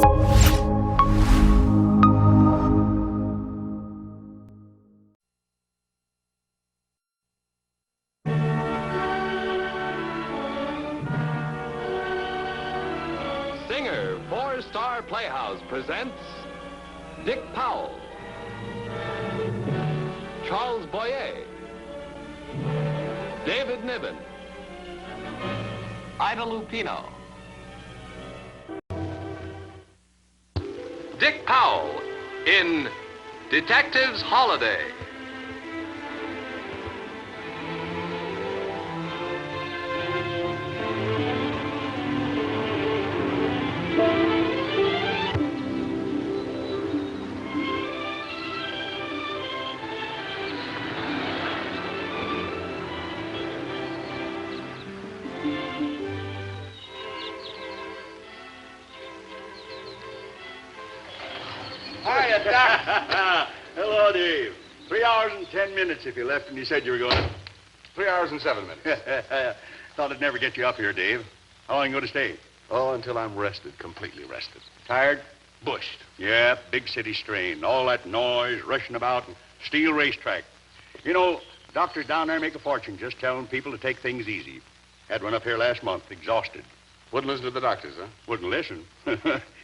Singer for Star Playhouse presents Dick Powell, Charles Boyer, David Niven, Ida Lupino. Dick Powell in Detective's Holiday. Hiya, Doc. Hello, Dave. 3 hours and 10 minutes if you left when you said you were going. 3 hours and 7 minutes. Thought I'd never get you up here, Dave. How long you going to stay? Oh, until I'm rested, completely rested. Tired? Bushed. Yeah, big city strain. All that noise, rushing about, and steel racetrack. You know, doctors down there make a fortune just telling people to take things easy. Had one up here last month, exhausted. Wouldn't listen to the doctors, huh? Wouldn't listen.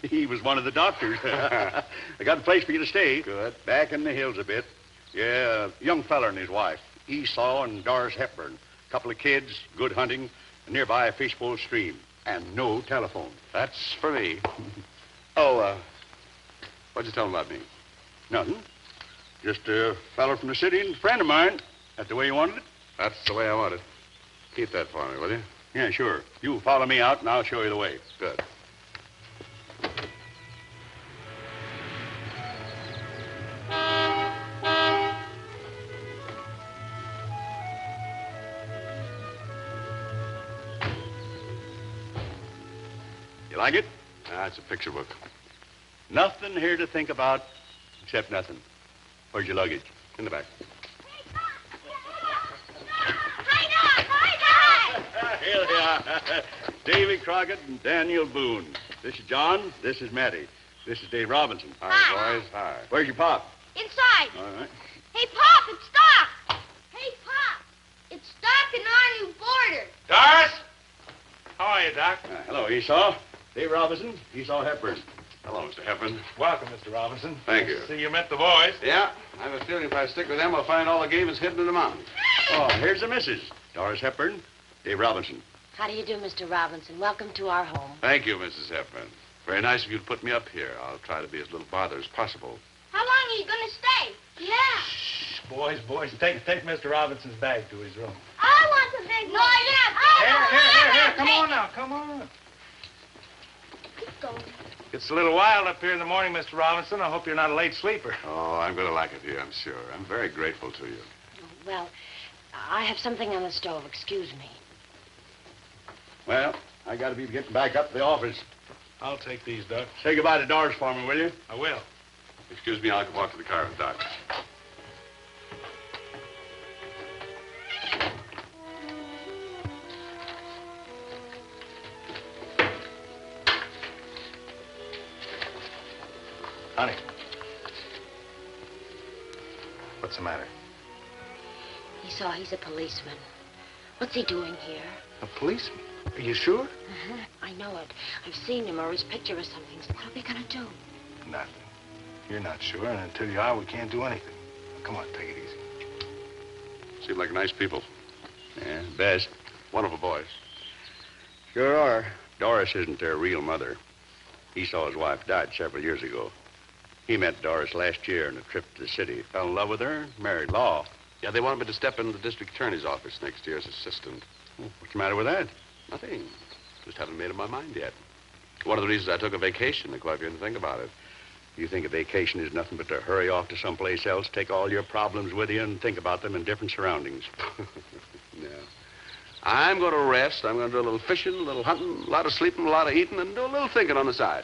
He was one of the doctors. I got a place for you to stay. Good. Back in the hills a bit. Yeah, a young feller and his wife. Esau and Doris Hepburn. Couple of kids, good hunting, and nearby a fishbowl stream. And no telephone. That's for me. Oh, what'd you tell them about me? Nothing. Just a feller from the city and a friend of mine. That the way you wanted it? That's the way I want it. Keep that for me, will you? Yeah, sure. You follow me out and I'll show you the way. Good. You like it? It's a picture book. Nothing here to think about except nothing. Where's your luggage? In the back. Here they are. Davy Crockett and Daniel Boone. This is John. This is Matty. This is Dave Robinson. Hi, boys. Hi. Where's your pop? Inside. All right. Hey, Pop, it's Doc. Hey, Pop, it's Doc and our new boarder. Doris? How are you, Doc? Hello, Esau. Dave Robinson, Esau Hepburn. Hello, Mr. Hepburn. Welcome, Mr. Robinson. Thank you. See, you met the boys. Yeah, I have a feeling if I stick with them, I'll find all the game is hidden in the mountains. Oh, here's the missus. Doris Hepburn, Dave Robinson. How do you do, Mr. Robinson? Welcome to our home. Thank you, Mrs. Hepburn. Very nice of you to put me up here. I'll try to be as little bother as possible. How long are you going to stay? Yeah. Shh, boys, take Mr. Robinson's bag to his room. I want the big one. No, Here, come on now, come on. Keep going. It's a little wild up here in the morning, Mr. Robinson. I hope you're not a late sleeper. Oh, I'm going to like it here, I'm sure. I'm very grateful to you. Well, I have something on the stove. Excuse me. Well, I got to be getting back up to the office. I'll take these, Doc. Say goodbye to Doris for me, will you? I will. Excuse me, I'll walk to the car with Doc. Honey. What's the matter? Esau, he's a policeman. What's he doing here? A policeman? Are you sure? Uh-huh. I know it. I've seen him or his picture or something. So what are we going to do? Nothing. You're not sure, and until you are, we can't do anything. Come on, take it easy. Seem like nice people. Yeah, best. Wonderful boys. Sure are. Doris isn't their real mother. Esau's wife died several years ago. He met Doris last year on a trip to the city. Fell in love with her, married law. Yeah, they wanted me to step into the district attorney's office next year as assistant. Oh, what's the matter with that? Nothing. Just haven't made up my mind yet. One of the reasons I took a vacation to go up here and think about it. You think a vacation is nothing but to hurry off to someplace else, take all your problems with you, and think about them in different surroundings. No. I'm going to rest. I'm going to do a little fishing, a little hunting, a lot of sleeping, a lot of eating, and do a little thinking on the side.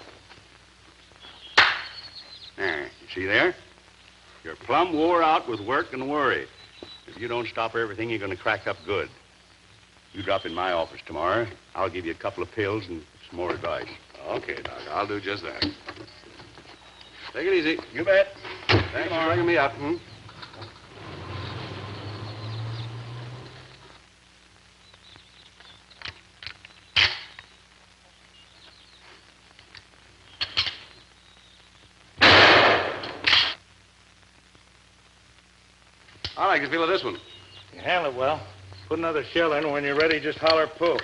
There, you see there? You're plumb wore out with work and worry. If you don't stop everything, you're going to crack up good. You drop in my office tomorrow. I'll give you a couple of pills and some more advice. Okay, Doc. I'll do just that. Take it easy. You bet. Thanks for bringing me up. Hmm? I like the feel of this one. You handle it well. Put another shell in. When you're ready, just holler pull.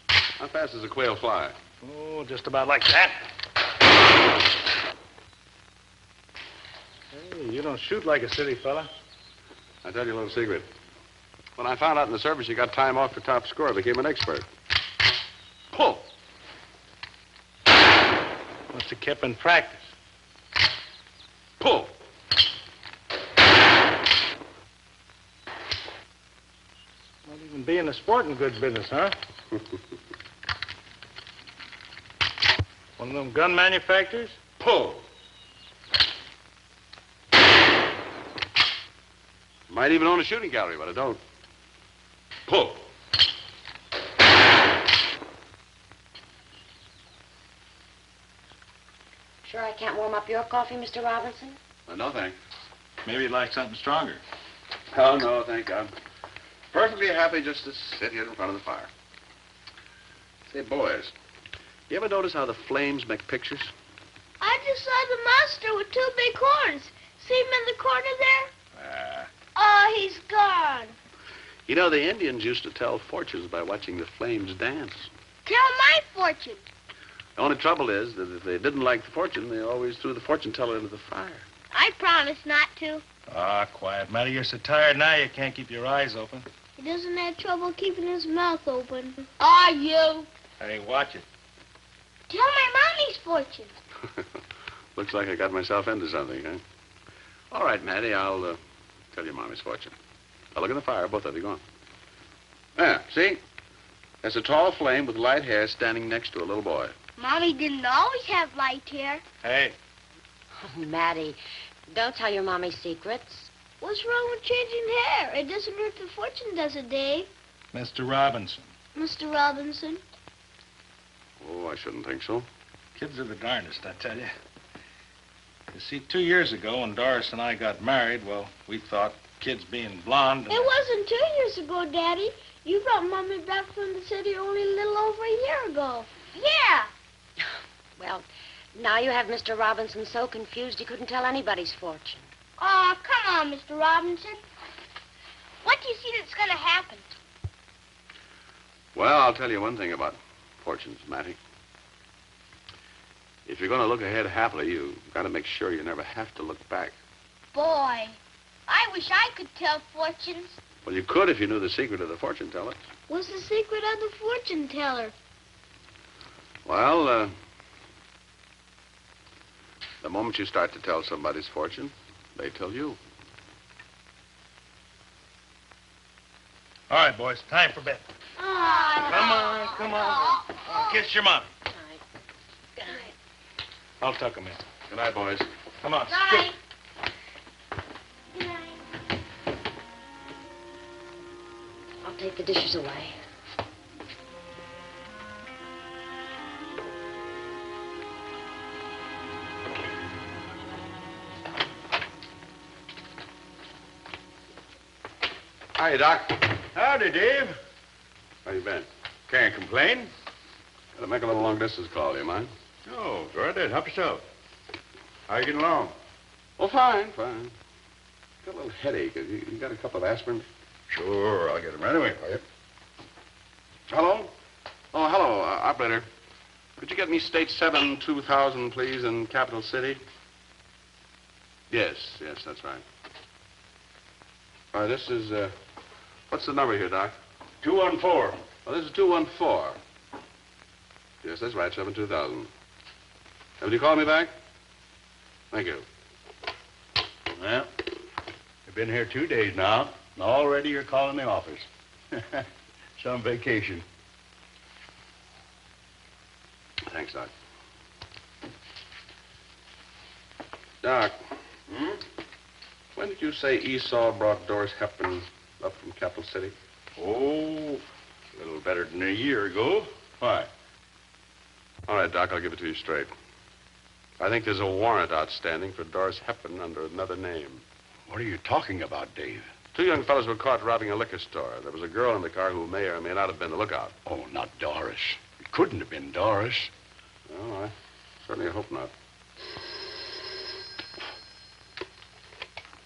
How fast does a quail fly? Oh, just about like that. Hey, you don't shoot like a city fella. I'll tell you a little secret. When I found out in the service you got time off for top score, I became an expert. Pull. Must have kept in practice. Pull. Not even be in the sporting goods business, huh? One of them gun manufacturers? Pull. Might even own a shooting gallery, but I don't. Pull. Sure I can't warm up your coffee, Mr. Robinson? No, thanks. Maybe you'd like something stronger. Oh, no, thank God. Perfectly happy just to sit here in front of the fire. Say, boys, you ever notice how the flames make pictures? I just saw the monster with two big horns. See him in the corner there? Oh, he's gone. You know, the Indians used to tell fortunes by watching the flames dance. Tell my fortune. The only trouble is that if they didn't like the fortune, they always threw the fortune teller into the fire. I promise not to. Ah, quiet, Matty. You're so tired now you can't keep your eyes open. He doesn't have trouble keeping his mouth open. Are you? Hey, watch it. Tell my mommy's fortune. Looks like I got myself into something, huh? All right, Matty, I'll tell you Mommy's fortune. Now look in the fire, both of you. Go on. There, see? There's a tall flame with light hair standing next to a little boy. Mommy didn't always have light hair. Hey. Oh, Maddie, don't tell your mommy secrets. What's wrong with changing hair? It doesn't hurt the fortune, does it, Dave? Mr. Robinson. Mr. Robinson? Oh, I shouldn't think so. Kids are the darndest, I tell you. You see, 2 years ago when Doris and I got married, well, we thought kids being blonde... It wasn't 2 years ago, Daddy. You brought Mommy back from the city only a little over a year ago. Yeah. Well, now you have Mr. Robinson so confused he couldn't tell anybody's fortune. Oh, come on, Mr. Robinson. What do you see that's going to happen? Well, I'll tell you one thing about fortunes, Matty. If you're going to look ahead happily, you've got to make sure you never have to look back. Boy, I wish I could tell fortunes. Well, you could if you knew the secret of the fortune teller. What's the secret of the fortune teller? Well, the moment you start to tell somebody's fortune, they tell you. All right, boys, time for bed. Oh, Come on. Kiss your mom. Good night. Good night. I'll tuck him in. Good night, boys. Come on. Bye. Good night. I'll take the dishes away. Hi, Doc. Howdy, Dave. How you been? Can't complain. Gotta make a little long-distance call, you mind? Oh, go right ahead. Help yourself. How you getting along? Oh, fine. Got a little headache. You got a couple of aspirin? Sure, I'll get them right away for you. Hello? Oh, hello, operator. Could you get me State 7, 2000, please, in Capital City? Yes, that's right. All right, this is, what's the number here, Doc? 214. Oh, this is 214. Yes, that's right, 7, 2000. Have you called me back? Thank you. Well, you've been here 2 days now, and already you're calling the office. Some vacation. Thanks, Doc. Doc. When did you say Esau brought Doris Hepburn up from Capital City? Oh, a little better than a year ago. Why? All right, Doc, I'll give it to you straight. I think there's a warrant outstanding for Doris Hepburn under another name. What are you talking about, Dave? 2 young fellows were caught robbing a liquor store. There was a girl in the car who may or may not have been the lookout. Oh, not Doris. It couldn't have been Doris. Well, I certainly hope not.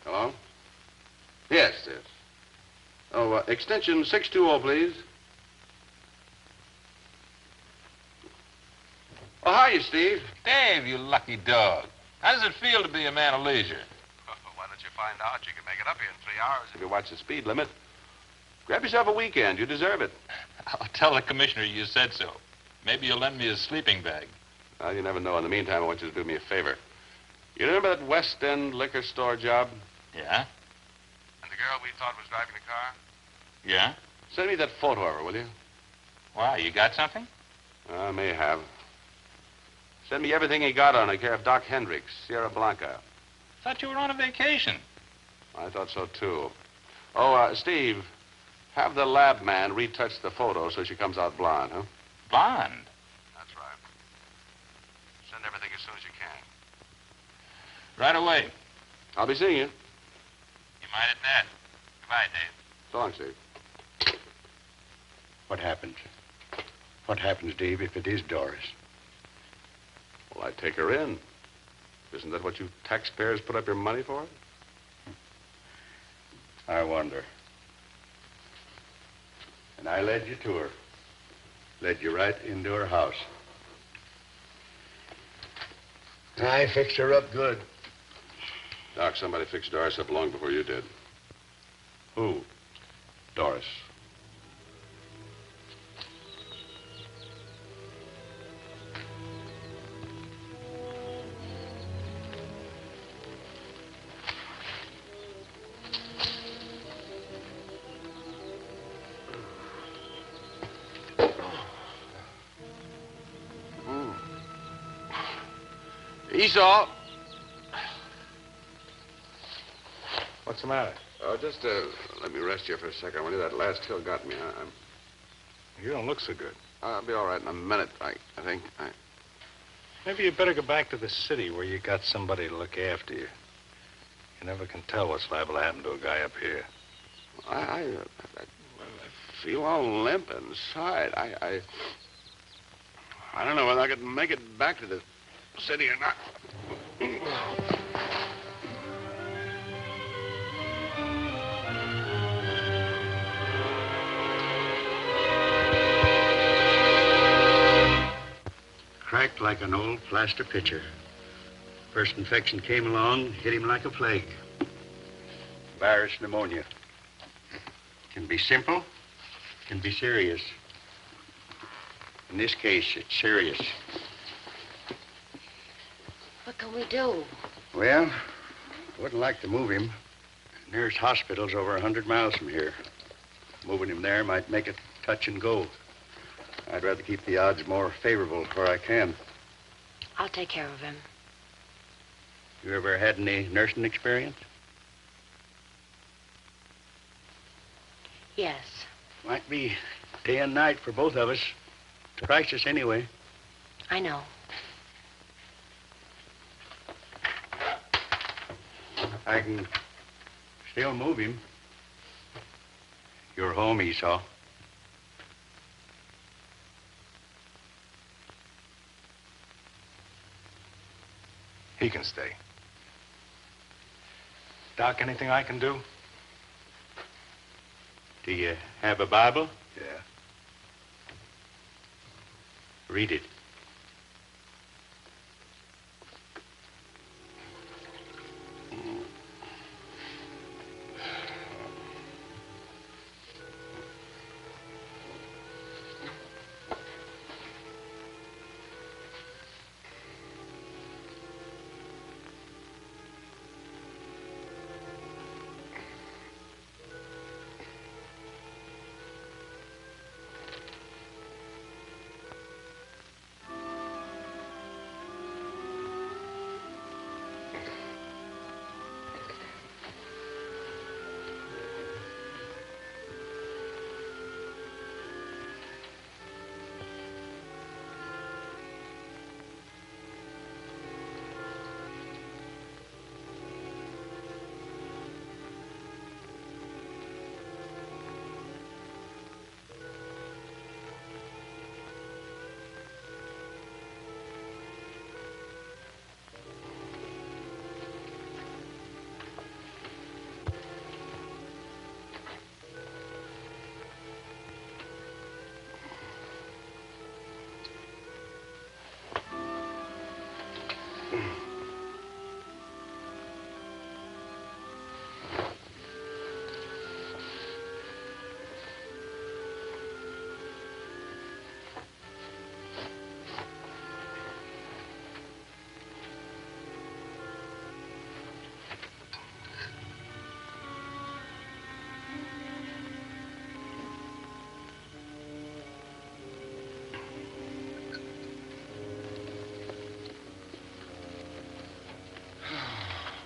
Hello? Yes, yes. Oh, extension 620, please. Oh, hiya, Steve. Dave, you lucky dog. How does it feel to be a man of leisure? Why don't you find out? You can make it up here in 3 hours if you watch the speed limit. Grab yourself a weekend. You deserve it. I'll tell the commissioner you said so. Maybe you'll lend me a sleeping bag. Well, you never know. In the meantime, I want you to do me a favor. You remember that West End liquor store job? Yeah? And the girl we thought was driving the car? Yeah? Send me that photo of her, will you? Why, you got something? I may have. Send me everything he got on her, care of Doc Hendricks, Sierra Blanca. Thought you were on a vacation. I thought so, too. Oh, Steve, have the lab man retouch the photo so she comes out blonde, huh? Blonde? That's right. Send everything as soon as you can. Right away. I'll be seeing you. You mind at that. Goodbye, Dave. So long, Steve. What happens? What happens, Dave, if it is Doris? Well, I take her in. Isn't that what you taxpayers put up your money for? I wonder. And I led you to her. Led you right into her house. I fixed her up good. Doc, somebody fixed Doris up long before you did. Who? Doris. Esau. What's the matter? Oh, just let me rest here for a second. When that last hill got me, You don't look so good. I'll be all right in a minute, I think. Maybe you better go back to the city where you got somebody to look after you. You never can tell what's liable to happen to a guy up here. I feel all limp inside. I don't know whether I could make it back to the city or not. Cracked like an old plaster pitcher. First infection came along, hit him like a plague. Virus pneumonia. Can be simple, can be serious. In this case, it's serious. What can we do? Well, I wouldn't like to move him. Nearest hospital's over 100 miles from here. Moving him there might make it touch and go. I'd rather keep the odds more favorable where I can. I'll take care of him. You ever had any nursing experience? Yes. Might be day and night for both of us. Crisis anyway. I know. I can still move him. You're home, Esau. He can stay. Doc, anything I can do? Do you have a Bible? Yeah. Read it.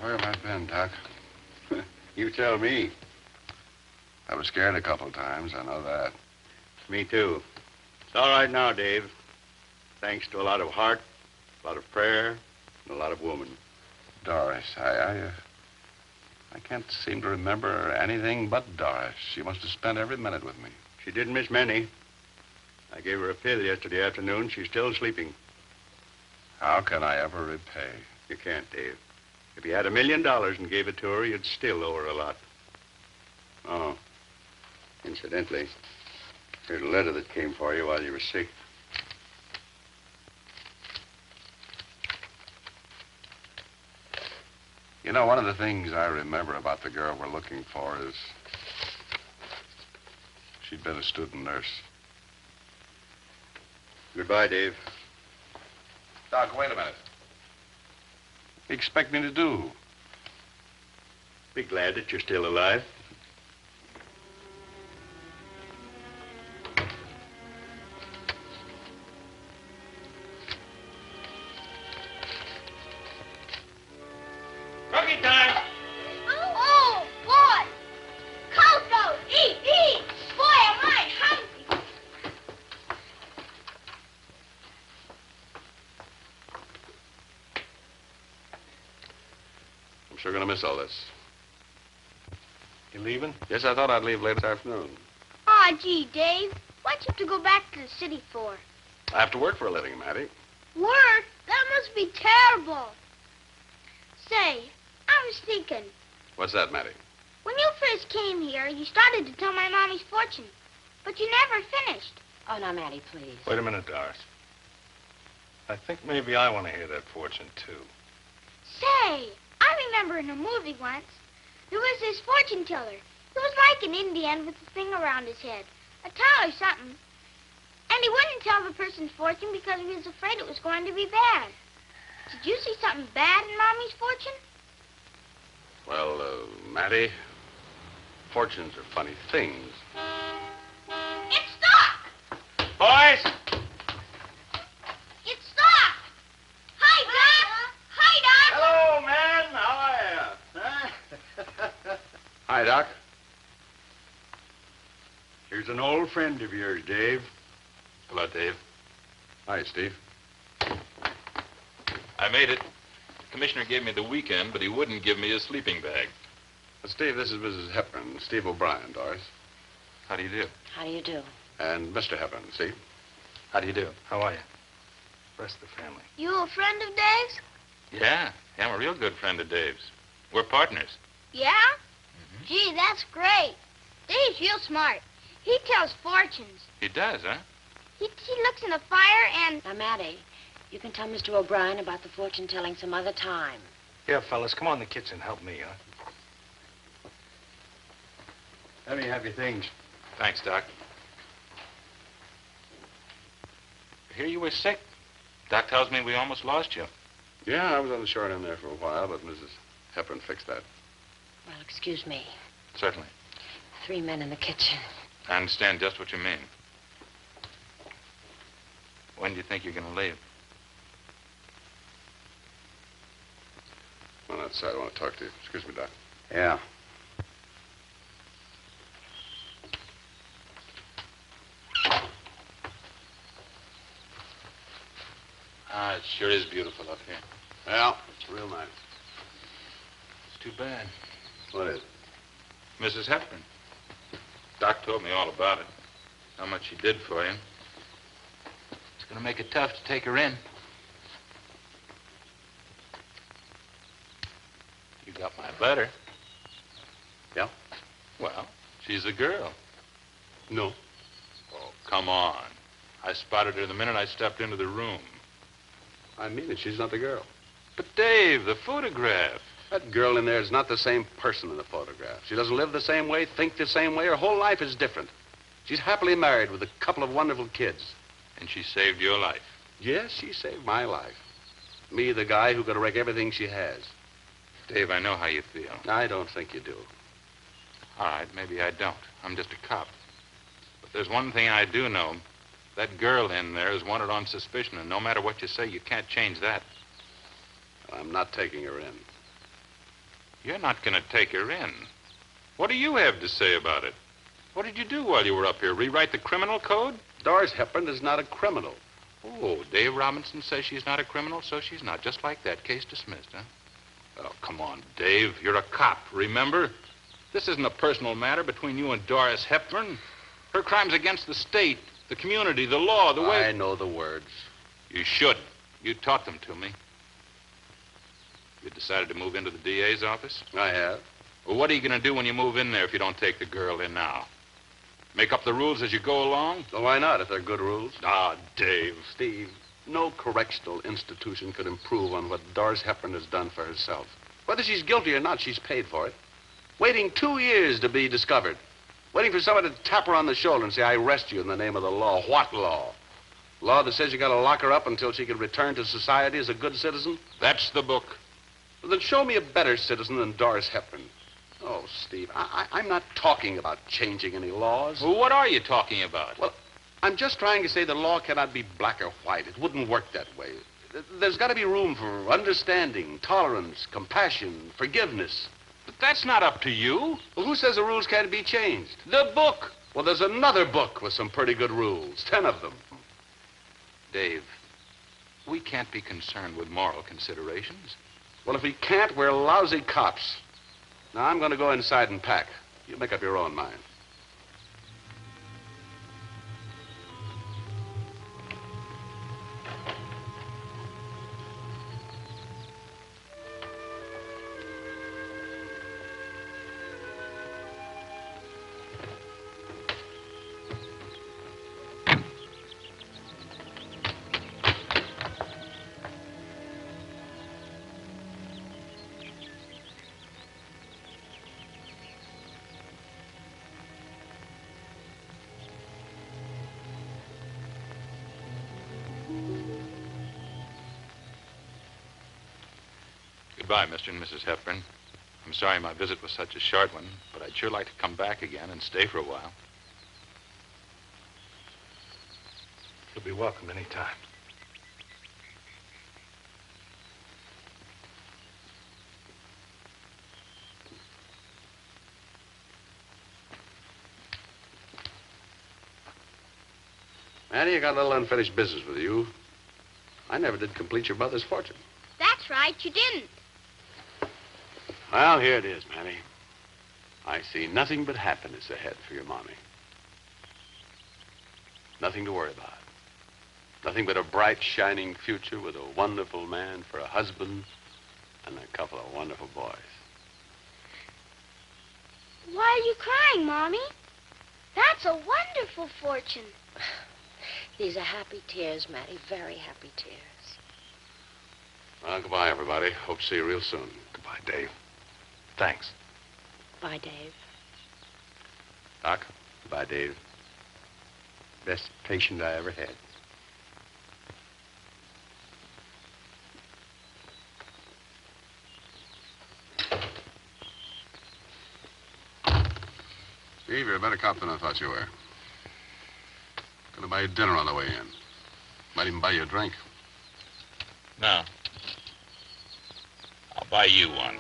Where have I been, Doc? You tell me. I was scared a couple of times, I know that. Me too. It's all right now, Dave. Thanks to a lot of heart, a lot of prayer, and a lot of woman. Doris, I can't seem to remember anything but Doris. She must have spent every minute with me. She didn't miss many. I gave her a pill yesterday afternoon. She's still sleeping. How can I ever repay? You can't, Dave. If you had $1 million and gave it to her, you'd still owe her a lot. Oh, incidentally, here's a letter that came for you while you were sick. You know, one of the things I remember about the girl we're looking for is she'd been a student nurse. Goodbye, Dave. Doc, wait a minute. What do you expect me to do? Be glad that you're still alive. Cookie time! Oh, boy! Cocoa! Eat! Boy, am I hungry! I'm sure gonna miss all this. You leaving? Yes, I thought I'd leave late this afternoon. Aw, gee, Dave. What'd you have to go back to the city for? I have to work for a living, Matty. Work? That must be terrible. Say, I was thinking, What's that, Matty? when you first came here, you started to tell my mommy's fortune, but you never finished. Oh, now, Maddie, please. Wait a minute, Doris. I think maybe I want to hear that fortune, too. Say, I remember in a movie once, there was this fortune teller. He was like an Indian with a thing around his head, a towel or something. And he wouldn't tell the person's fortune because he was afraid it was going to be bad. Did you see something bad in Mommy's fortune? Well, Matty, fortunes are funny things. It's stuck! Boys! It's stuck! Hi, Doc! Hi, Doc! Hello, man. How are you? Hi, Doc. Here's an old friend of yours, Dave. Hello, Dave. Hi, Steve. I made it. The commissioner gave me the weekend, but he wouldn't give me a sleeping bag. Steve, this is Mrs. Hepburn, Steve O'Brien, Doris. How do you do? How do you do? And Mr. Hepburn, Steve. How do you do? How are you? Rest of the family. You a friend of Dave's? Yeah, I'm a real good friend of Dave's. We're partners. Yeah? Gee, that's great. Dave's real smart. He tells fortunes. He does, huh? He looks in the fire and... Now, Maddie, you can tell Mr. O'Brien about the fortune-telling some other time. Yeah, fellas, come on in the kitchen. Help me, huh? Let me have your things. Thanks, Doc. I hear you were sick. Doc tells me we almost lost you. Yeah, I was on the short end there for a while, but Mrs. Hepburn fixed that. Well, excuse me. Certainly. 3 men in the kitchen. I understand just what you mean. When do you think you're going to leave? Come on outside. I want to talk to you. Excuse me, Doc. Yeah. Ah, it sure is beautiful up here. Yeah, it's real nice. It's too bad. What is it? Mrs. Hepburn. Doc told me all about it. How much she did for you. It's going to make it tough to take her in. You got my letter. Yeah? Well, she's a girl. No. Oh, come on. I spotted her the minute I stepped into the room. I mean it. She's not the girl. But, Dave, the photograph. That girl in there is not the same person in the photograph. She doesn't live the same way, think the same way. Her whole life is different. She's happily married with a couple of wonderful kids. And she saved your life. Yes, she saved my life. Me, the guy who could wreck everything she has. Dave, I know how you feel. I don't think you do. All right, maybe I don't. I'm just a cop. But there's one thing I do know. That girl in there is wanted on suspicion, and no matter what you say, you can't change that. I'm not taking her in. You're not going to take her in. What do you have to say about it? What did you do while you were up here? Rewrite the criminal code? Doris Hepburn is not a criminal. Oh, Dave Robinson says she's not a criminal, so she's not. Just like that. Case dismissed, huh? Oh, come on, Dave. You're a cop, remember? This isn't a personal matter between you and Doris Hepburn. Her crime's against the state, the community, the law, the way... I know the words. You should. You taught them to me. You decided to move into the DA's office? I have. Well, what are you going to do when you move in there if you don't take the girl in now? Make up the rules as you go along? Well, why not, if they're good rules? Ah, Dave. Steve, no correctional institution could improve on what Doris Hepburn has done for herself. Whether she's guilty or not, she's paid for it. Waiting 2 years to be discovered. Waiting for someone to tap her on the shoulder and say, I arrest you in the name of the law. What law? Law that says you got to lock her up until she can return to society as a good citizen? That's the book. Well, then show me a better citizen than Doris Hepburn. Oh, Steve, I'm not talking about changing any laws. Well, what are you talking about? Well, I'm just trying to say the law cannot be black or white. It wouldn't work that way. There's got to be room for understanding, tolerance, compassion, forgiveness. But that's not up to you. Well, who says the rules can't be changed? The book. Well, there's another book with some pretty good rules, 10 of them. Dave, we can't be concerned with moral considerations. Well, if we can't, we're lousy cops. Now, I'm going to go inside and pack. You make up your own mind. Goodbye, Mr. and Mrs. Hepburn. I'm sorry my visit was such a short one, but I'd sure like to come back again and stay for a while. You'll be welcome any time. Annie, I got a little unfinished business with you. I never did complete your mother's fortune. That's right, you didn't. Well, here it is, Manny. I see nothing but happiness ahead for your mommy. Nothing to worry about. Nothing but a bright, shining future with a wonderful man for a husband and a couple of wonderful boys. Why are you crying, Mommy? That's a wonderful fortune. These are happy tears, Matty. Very happy tears. Well, goodbye, everybody. Hope to see you real soon. Goodbye, Dave. Thanks. Bye, Dave. Doc. Goodbye, Dave. Best patient I ever had. Steve, you're a better cop than I thought you were. Gonna buy you dinner on the way in. Might even buy you a drink. No. I'll buy you one.